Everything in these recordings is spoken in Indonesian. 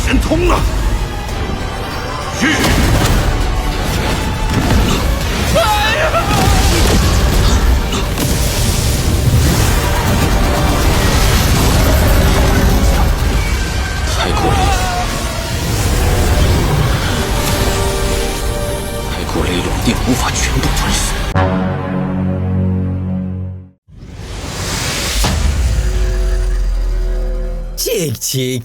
神通了！去！太过雷，太过雷龙定无法全部吞噬。Cik.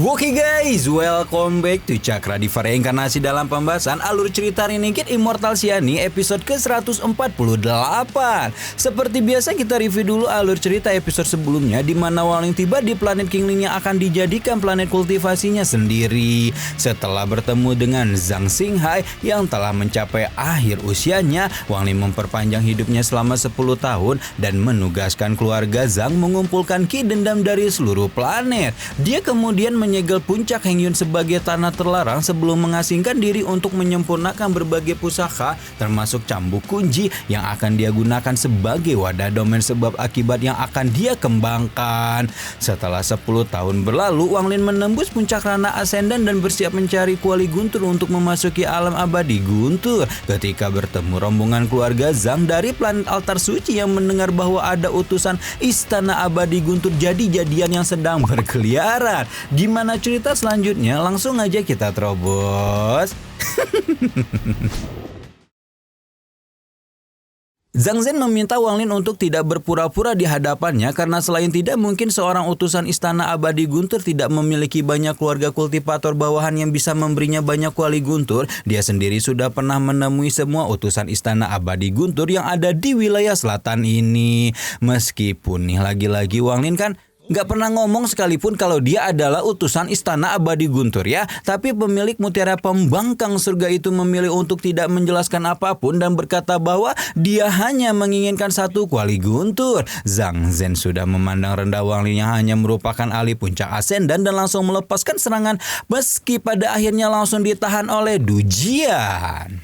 Oke guys, welcome back to Cakra Diva Reinkarnasi dalam pembahasan alur cerita Renegade Immortal Siani episode ke-148. Seperti biasa kita review dulu alur cerita episode sebelumnya di mana Wang Ling tiba di planet Qingling yang akan dijadikan planet kultivasinya sendiri. Setelah bertemu dengan Zhang Xinghai yang telah mencapai akhir usianya, Wang Ling memperpanjang hidupnya selama 10 tahun dan menugaskan keluarga Zhang mengumpulkan ki dendam dari seluruh planet. Dia kemudian menyegel puncak Hengyun sebagai tanah terlarang sebelum mengasingkan diri untuk menyempurnakan berbagai pusaka termasuk cambuk kunci yang akan dia gunakan sebagai wadah domain sebab akibat yang akan dia kembangkan. Setelah 10 tahun berlalu, Wang Ling menembus puncak Rana Ascendant dan bersiap mencari kuali Guntur untuk memasuki alam abadi Guntur. Ketika bertemu rombongan keluarga Zhang dari planet altar suci yang mendengar bahwa ada utusan istana abadi Guntur jadi-jadian yang sedang berkeliaran. Gimana cerita selanjutnya? Langsung aja kita terobos. Zhang Zhen meminta Wang Ling untuk tidak berpura-pura di hadapannya karena selain tidak mungkin seorang utusan istana abadi Guntur tidak memiliki banyak keluarga kultivator bawahan yang bisa memberinya banyak kuali Guntur. Dia sendiri sudah pernah menemui semua utusan istana abadi Guntur yang ada di wilayah selatan ini. Meskipun nih lagi-lagi Wang Ling kan nggak pernah ngomong sekalipun kalau dia adalah utusan istana abadi Guntur ya. Tapi pemilik mutiara pembangkang surga itu memilih untuk tidak menjelaskan apapun dan berkata bahwa dia hanya menginginkan satu kuali Guntur. Zhang Zhen sudah memandang rendah Wang Ling yang hanya merupakan ahli puncak ascendant dan langsung melepaskan serangan meski pada akhirnya langsung ditahan oleh Du Jian.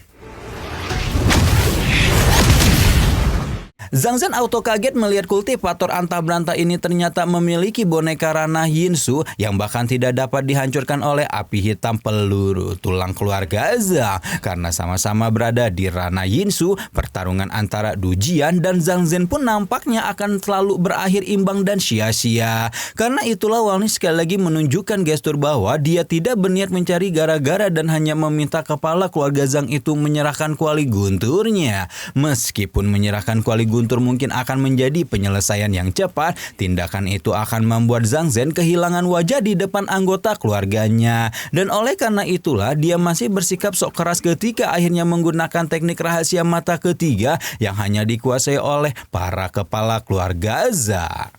Zhang Zhen auto kaget melihat kultivator antah berantah ini ternyata memiliki boneka ranah Yinsu yang bahkan tidak dapat dihancurkan oleh api hitam peluru tulang keluarga Zhang. Karena sama-sama berada di ranah Yinsu, pertarungan antara Du Jian dan Zhang Zhen pun nampaknya akan selalu berakhir imbang dan sia-sia. Karena itulah Wang Ling sekali lagi menunjukkan gestur bahwa dia tidak berniat mencari gara-gara dan hanya meminta kepala keluarga Zhang itu menyerahkan kuali Gunturnya. Meskipun menyerahkan kuali Guntur mungkin akan menjadi penyelesaian yang cepat, tindakan itu akan membuat Zhang Zhen kehilangan wajah di depan anggota keluarganya. Dan oleh karena itulah dia masih bersikap sok keras ketika akhirnya menggunakan teknik rahasia mata ketiga yang hanya dikuasai oleh para kepala keluarga Zhang.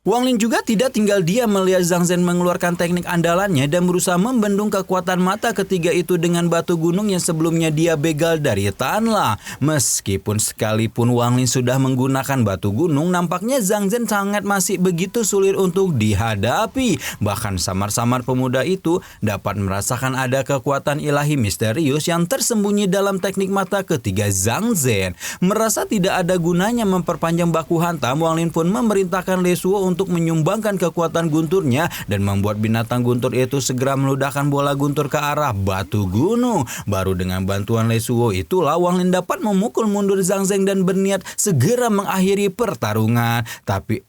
Wang Ling juga tidak tinggal diam melihat Zhang Zhen mengeluarkan teknik andalannya dan berusaha membendung kekuatan mata ketiga itu dengan batu gunung yang sebelumnya dia begal dari Tanla. Meskipun sekalipun Wang Ling sudah menggunakan batu gunung, nampaknya Zhang Zhen sangat masih begitu sulit untuk dihadapi. Bahkan samar-samar pemuda itu dapat merasakan ada kekuatan ilahi misterius yang tersembunyi dalam teknik mata ketiga Zhang Zhen. Merasa tidak ada gunanya memperpanjang baku hantam, Wang Ling pun memerintahkan Le Shuo untuk menyumbangkan kekuatan gunturnya dan membuat binatang guntur itu segera meludahkan bola guntur ke arah batu gunung. Baru dengan bantuan Le Shuo itulah Wang Ling dapat memukul mundur Zhang Zhen dan berniat segera mengakhiri pertarungan. Tapi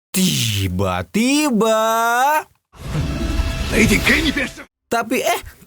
tiba-tiba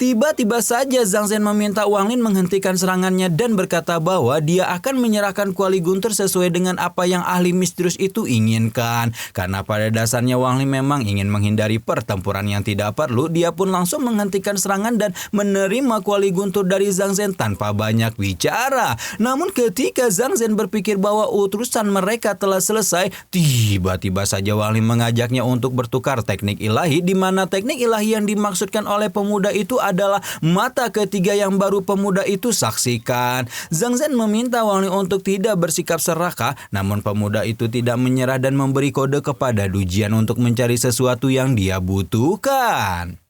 tiba-tiba saja Zhang Zhen meminta Wang Ling menghentikan serangannya dan berkata bahwa dia akan menyerahkan kuali Guntur sesuai dengan apa yang ahli misterius itu inginkan. Karena pada dasarnya Wang Ling memang ingin menghindari pertempuran yang tidak perlu, dia pun langsung menghentikan serangan dan menerima kuali Guntur dari Zhang Zhen tanpa banyak bicara. Namun ketika Zhang Zhen berpikir bahwa urusan mereka telah selesai, tiba-tiba saja Wang Ling mengajaknya untuk bertukar teknik ilahi, di mana teknik ilahi yang dimaksudkan oleh pemuda itu adalah mata ketiga yang baru pemuda itu saksikan. Zhang Zhen meminta Wang Ling untuk tidak bersikap serakah, namun pemuda itu tidak menyerah dan memberi kode kepada Du Jian untuk mencari sesuatu yang dia butuhkan.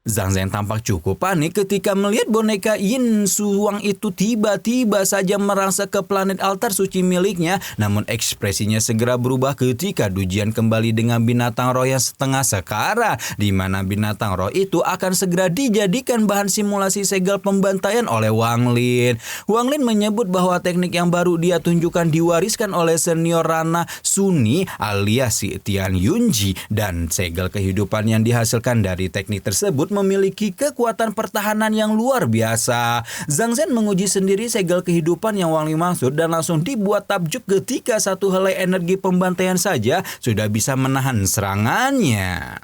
Zhang Zhen tampak cukup panik ketika melihat boneka Yin Suwang itu tiba-tiba saja merangsek ke planet altar suci miliknya. Namun ekspresinya segera berubah ketika Dujian kembali dengan binatang roh yang setengah sekara, di mana binatang roh itu akan segera dijadikan bahan simulasi segel pembantaian oleh Wang Lin. Wang Lin menyebut bahwa teknik yang baru dia tunjukkan diwariskan oleh senior Rana Suni alias si Tian Yunji, dan segel kehidupan yang dihasilkan dari teknik tersebut memiliki kekuatan pertahanan yang luar biasa. Zhang Zhen menguji sendiri segel kehidupan yang Wang Lin maksud dan langsung dibuat takjub ketika satu helai energi pembantaian saja sudah bisa menahan serangannya.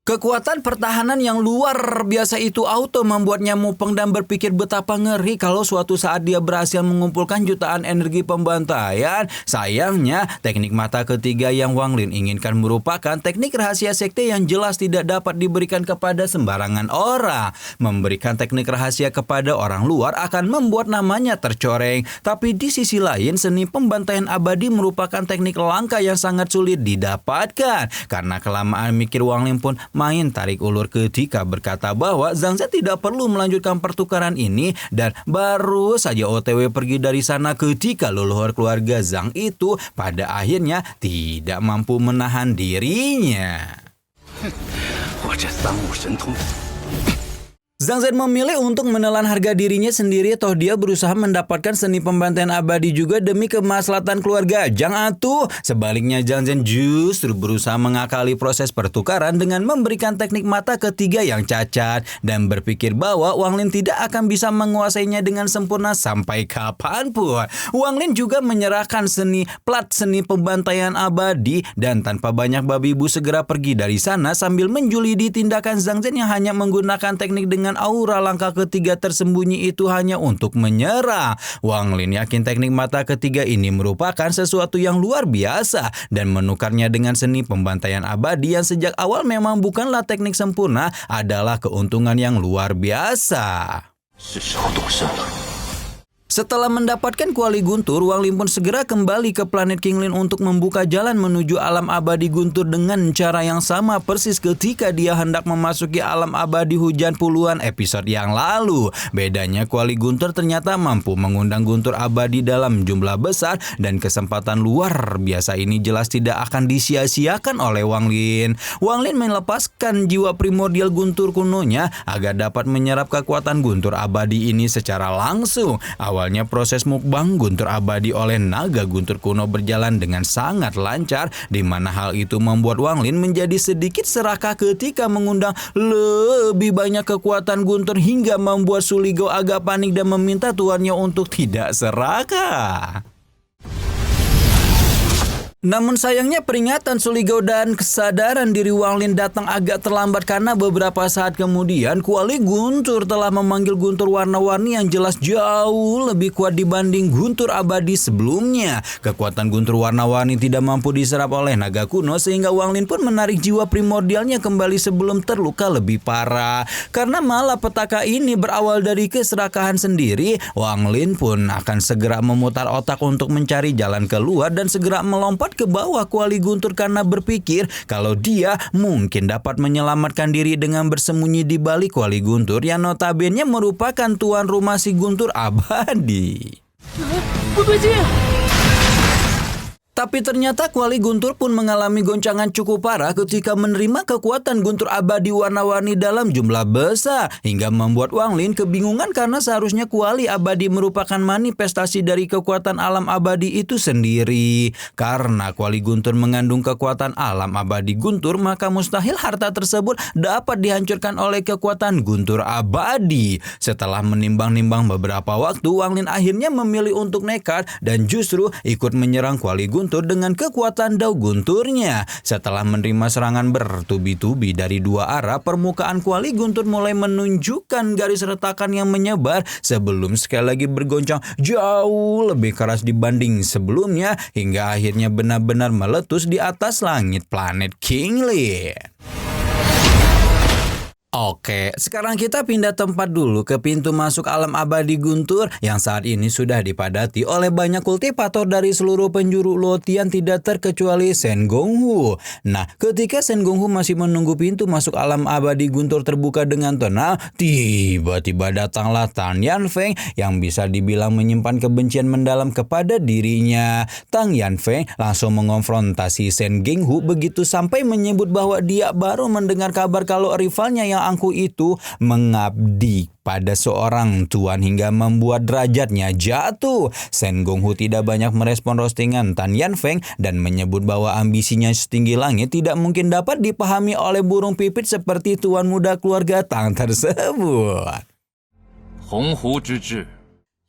Kekuatan pertahanan yang luar biasa itu auto membuatnya mupeng dan berpikir betapa ngeri kalau suatu saat dia berhasil mengumpulkan jutaan energi pembantaian. Sayangnya, teknik mata ketiga yang Wang Lin inginkan merupakan teknik rahasia sekte yang jelas tidak dapat diberikan kepada sembarangan orang. Memberikan teknik rahasia kepada orang luar akan membuat namanya tercoreng. Tapi di sisi lain, seni pembantaian abadi merupakan teknik langka yang sangat sulit didapatkan. Karena kelamaan mikir, Wang Lin pun main tarik ulur ketika berkata bahwa Zhang Zhen tidak perlu melanjutkan pertukaran ini dan baru saja OTW pergi dari sana ketika leluhur keluarga Zhang itu pada akhirnya tidak mampu menahan dirinya. Zhang Zhen memilih untuk menelan harga dirinya sendiri, toh dia berusaha mendapatkan seni pembantaian abadi juga demi kemaslahatan keluarga Zhang atuh. Sebaliknya, Zhang Zhen justru berusaha mengakali proses pertukaran dengan memberikan teknik mata ketiga yang cacat dan berpikir bahwa Wang Lin tidak akan bisa menguasainya dengan sempurna sampai kapanpun. Wang Lin juga menyerahkan plat seni pembantaian abadi dan tanpa banyak babi bu segera pergi dari sana sambil menjulidi tindakan Zhang Zhen yang hanya menggunakan teknik dengan aura langkah ketiga tersembunyi itu hanya untuk menyerang. Wang Lin yakin teknik mata ketiga ini merupakan sesuatu yang luar biasa dan menukarnya dengan seni pembantaian abadi yang sejak awal memang bukanlah teknik sempurna adalah keuntungan yang luar biasa. Setelah mendapatkan kuali guntur, Wang Lin pun segera kembali ke planet King Lin untuk membuka jalan menuju alam abadi guntur dengan cara yang sama persis ketika dia hendak memasuki alam abadi hujan puluhan episode yang lalu. Bedanya kuali guntur ternyata mampu mengundang guntur abadi dalam jumlah besar dan kesempatan luar biasa ini jelas tidak akan disia-siakan oleh Wang Lin. Wang Lin melepaskan jiwa primordial guntur kunonya agar dapat menyerap kekuatan guntur abadi ini secara langsung. Awalnya proses mukbang guntur abadi oleh naga guntur kuno berjalan dengan sangat lancar, di mana hal itu membuat Wang Lin menjadi sedikit serakah ketika mengundang lebih banyak kekuatan guntur hingga membuat Suligou agak panik dan meminta tuannya untuk tidak serakah. Namun sayangnya peringatan Suligou dan kesadaran diri Wang Lin datang agak terlambat karena beberapa saat kemudian kuali guntur telah memanggil guntur warna-warni yang jelas jauh lebih kuat dibanding guntur abadi sebelumnya. Kekuatan guntur warna-warni tidak mampu diserap oleh naga kuno sehingga Wang Lin pun menarik jiwa primordialnya kembali sebelum terluka lebih parah. Karena malah petaka ini berawal dari keserakahan sendiri, Wang Lin pun akan segera memutar otak untuk mencari jalan keluar dan segera melompat ke bawah kuali guntur karena berpikir kalau dia mungkin dapat menyelamatkan diri dengan bersembunyi di balik kuali guntur yang notabene merupakan tuan rumah si guntur abadi. Tapi ternyata kuali guntur pun mengalami goncangan cukup parah ketika menerima kekuatan guntur abadi warna-warni dalam jumlah besar, hingga membuat Wang Lin kebingungan karena seharusnya kuali abadi merupakan manifestasi dari kekuatan alam abadi itu sendiri. Karena kuali guntur mengandung kekuatan alam abadi guntur, maka mustahil harta tersebut dapat dihancurkan oleh kekuatan guntur abadi. Setelah menimbang-nimbang beberapa waktu, Wang Lin akhirnya memilih untuk nekat dan justru ikut menyerang kuali guntur dengan kekuatan dao gunturnya. Setelah menerima serangan bertubi-tubi dari dua arah, permukaan kuali guntur mulai menunjukkan garis retakan yang menyebar sebelum sekali lagi bergoncang jauh lebih keras dibanding sebelumnya hingga akhirnya benar-benar meletus di atas langit planet King Lin. Oke, sekarang kita pindah tempat dulu ke pintu masuk alam abadi Guntur yang saat ini sudah dipadati oleh banyak kultivator dari seluruh penjuru Luotian tidak terkecuali Shen Gonghu. Nah, ketika Shen Gonghu masih menunggu pintu masuk alam abadi Guntur terbuka dengan tenang, tiba-tiba datanglah Tang Yanfeng yang bisa dibilang menyimpan kebencian mendalam kepada dirinya. Tang Yanfeng langsung mengonfrontasi Shen Gonghu begitu sampai menyebut bahwa dia baru mendengar kabar kalau rivalnya yang angkuh itu mengabdi pada seorang tuan hingga membuat derajatnya jatuh. Shen Gonghu tidak banyak merespon roastingan Tang Yanfeng dan menyebut bahwa ambisinya setinggi langit tidak mungkin dapat dipahami oleh burung pipit seperti tuan muda keluarga Tang tersebut. 鸿鹄之志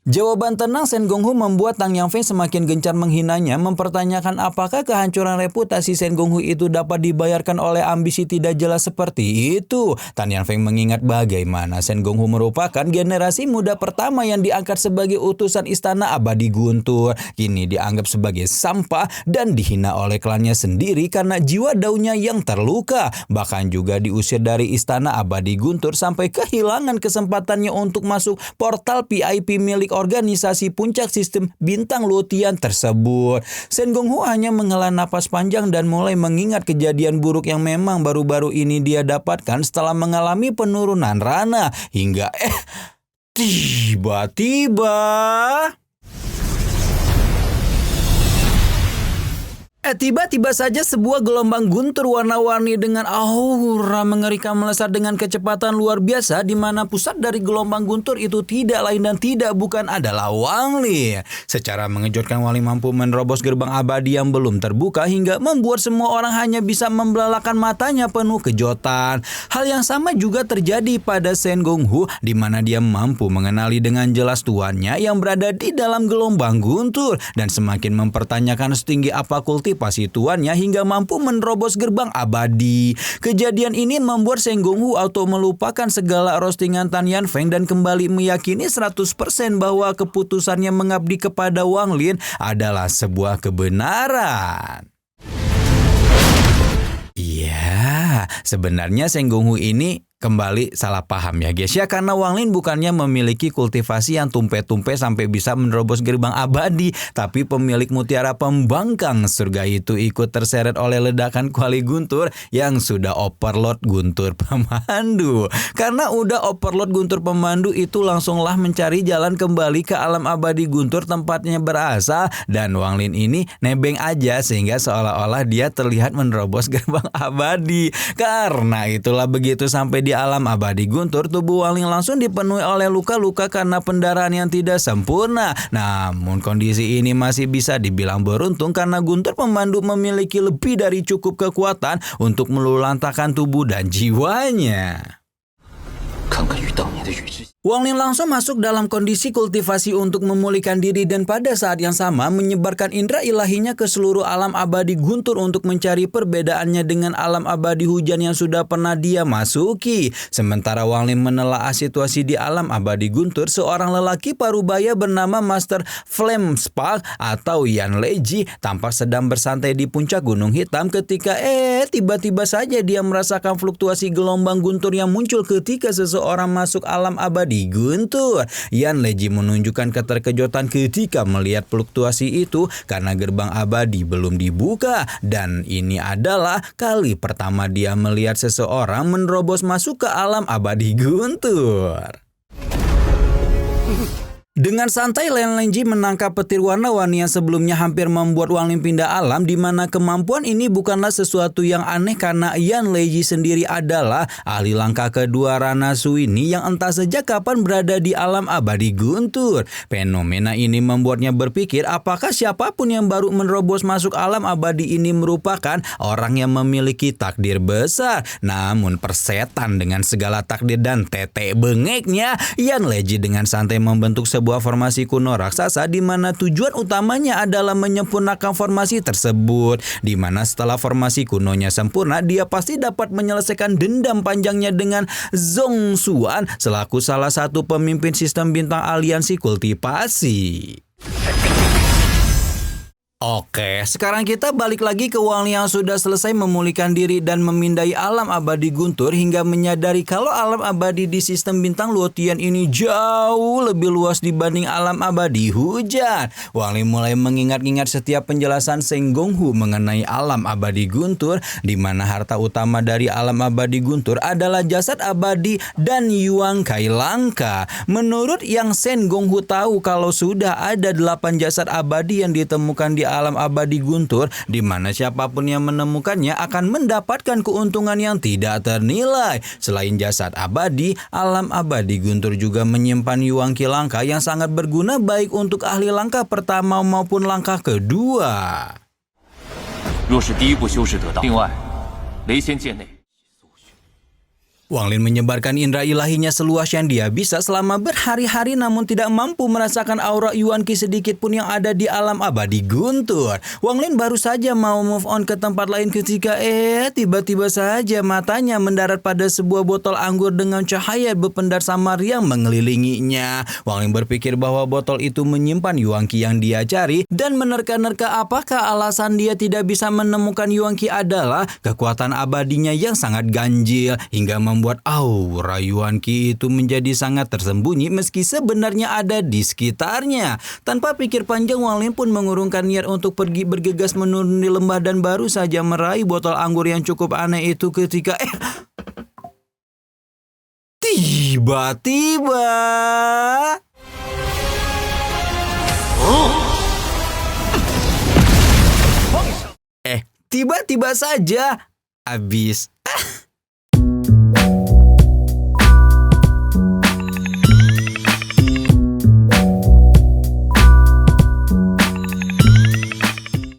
Jawaban tenang Shen Gonghu membuat Tang Yanfeng semakin gencar menghinanya, mempertanyakan apakah kehancuran reputasi Shen Gonghu itu dapat dibayarkan oleh ambisi tidak jelas seperti itu. Tang Yanfeng mengingat bagaimana Shen Gonghu merupakan generasi muda pertama yang diangkat sebagai utusan istana abadi Guntur. Kini dianggap sebagai sampah dan dihina oleh klannya sendiri karena jiwa daunnya yang terluka. Bahkan juga diusir dari istana abadi Guntur sampai kehilangan kesempatannya untuk masuk portal VIP milik organisasi puncak sistem bintang Luotian tersebut. Shen Gonghu hanya menghela napas panjang dan mulai mengingat kejadian buruk yang memang baru-baru ini dia dapatkan setelah mengalami penurunan rana hingga tiba-tiba tiba-tiba saja sebuah gelombang guntur warna-warni dengan aura mengerikan melesat dengan kecepatan luar biasa di mana pusat dari gelombang guntur itu tidak lain dan tidak bukan adalah Wang Lin. Secara mengejutkan Wang Lin mampu menerobos gerbang abadi yang belum terbuka hingga membuat semua orang hanya bisa membelalakan matanya penuh kejotan. Hal yang sama juga terjadi pada Shen Gonghu di mana dia mampu mengenali dengan jelas tuannya yang berada di dalam gelombang guntur dan semakin mempertanyakan setinggi apa kultivasi tuannya hingga mampu menerobos gerbang abadi. Kejadian ini membuat Shen Gonghu auto melupakan segala roastingan Tang Yanfeng dan kembali meyakini 100% bahwa keputusannya mengabdi kepada Wang Lin adalah sebuah kebenaran. Iya, sebenarnya Shen Gonghu ini kembali salah paham ya guys ya, karena Wang Lin bukannya memiliki kultivasi yang tumpe-tumpe sampai bisa menerobos gerbang abadi, tapi pemilik mutiara pembangkang surga itu ikut terseret oleh ledakan kuali guntur yang sudah overload guntur pemandu. Karena udah overload guntur pemandu itu langsunglah mencari jalan kembali ke alam abadi guntur tempatnya berasal, dan Wang Lin ini nebeng aja sehingga seolah-olah dia terlihat menerobos gerbang abadi. Karena itulah begitu sampai di alam abadi guntur, tubuh Wang Lin langsung dipenuhi oleh luka-luka karena pendarahan yang tidak sempurna. Namun kondisi ini masih bisa dibilang beruntung karena guntur pemandu memiliki lebih dari cukup kekuatan untuk meluluhlantahkan tubuh dan jiwanya. Wang Lin langsung masuk dalam kondisi kultivasi untuk memulihkan diri dan pada saat yang sama menyebarkan indera ilahinya ke seluruh alam abadi guntur untuk mencari perbedaannya dengan alam abadi hujan yang sudah pernah dia masuki. Sementara Wang Lin menelaah situasi di alam abadi guntur, seorang lelaki parubaya bernama Master Flame Spark atau Yan Leji tampak sedang bersantai di puncak gunung hitam ketika tiba-tiba saja dia merasakan fluktuasi gelombang guntur yang muncul ketika seseorang masuk alam abadi guntur. Yan Leji menunjukkan keterkejutan ketika melihat fluktuasi itu karena gerbang abadi belum dibuka, dan ini adalah kali pertama dia melihat seseorang menerobos masuk ke alam abadi guntur. Dengan santai Yan Leji menangkap petir warna-warni yang sebelumnya hampir membuat Wang Lin pindah alam, di mana kemampuan ini bukanlah sesuatu yang aneh karena Yan Leji sendiri adalah ahli langkah kedua Rana Suini yang entah sejak kapan berada di alam abadi guntur. Fenomena ini membuatnya berpikir apakah siapapun yang baru menerobos masuk alam abadi ini merupakan orang yang memiliki takdir besar. Namun persetan dengan segala takdir dan tetek bengeknya, Yan Leji dengan santai membentuk sebuah formasi kuno raksasa di mana tujuan utamanya adalah menyempurnakan formasi tersebut, di mana setelah formasi kunonya sempurna dia pasti dapat menyelesaikan dendam panjangnya dengan Zhong Xuan selaku salah satu pemimpin sistem bintang aliansi kultivasi. Oke, sekarang kita balik lagi ke Wang Li yang sudah selesai memulihkan diri dan memindai alam abadi Guntur hingga menyadari kalau alam abadi di sistem bintang Luotian ini jauh lebih luas dibanding alam abadi hujan. Wang Li mulai mengingat-ingat setiap penjelasan Seng Gonghu mengenai alam abadi Guntur, di mana harta utama dari alam abadi Guntur adalah jasad abadi dan Yuan Kai langka. Menurut yang Seng Gonghu tahu kalau sudah ada 8 jasad abadi yang ditemukan di alam abadi Guntur, di mana siapapun yang menemukannya akan mendapatkan keuntungan yang tidak ternilai. Selain jasad abadi, alam abadi Guntur juga menyimpan Yuan Ki langka yang sangat berguna baik untuk ahli langkah pertama maupun langkah kedua. 若是第一步修士得到，另外，雷仙界内。 Wang Lin menyebarkan indera ilahinya seluas yang dia bisa selama berhari-hari namun tidak mampu merasakan aura Yuan Ki sedikit pun yang ada di alam abadi Guntur. Wang Lin baru saja mau move on ke tempat lain ketika tiba-tiba saja matanya mendarat pada sebuah botol anggur dengan cahaya berpendar samar yang mengelilinginya. Wang Lin berpikir bahwa botol itu menyimpan Yuan Ki yang dia cari dan menerka-nerka apakah alasan dia tidak bisa menemukan Yuan Ki adalah kekuatan abadinya yang sangat ganjil hingga membuat aura Yuan Ki itu menjadi sangat tersembunyi meski sebenarnya ada di sekitarnya. Tanpa pikir panjang, Wang Lin pun mengurungkan niat untuk pergi bergegas menuruni lembah dan baru saja meraih botol anggur yang cukup aneh itu ketika tiba-tiba tiba-tiba saja habis.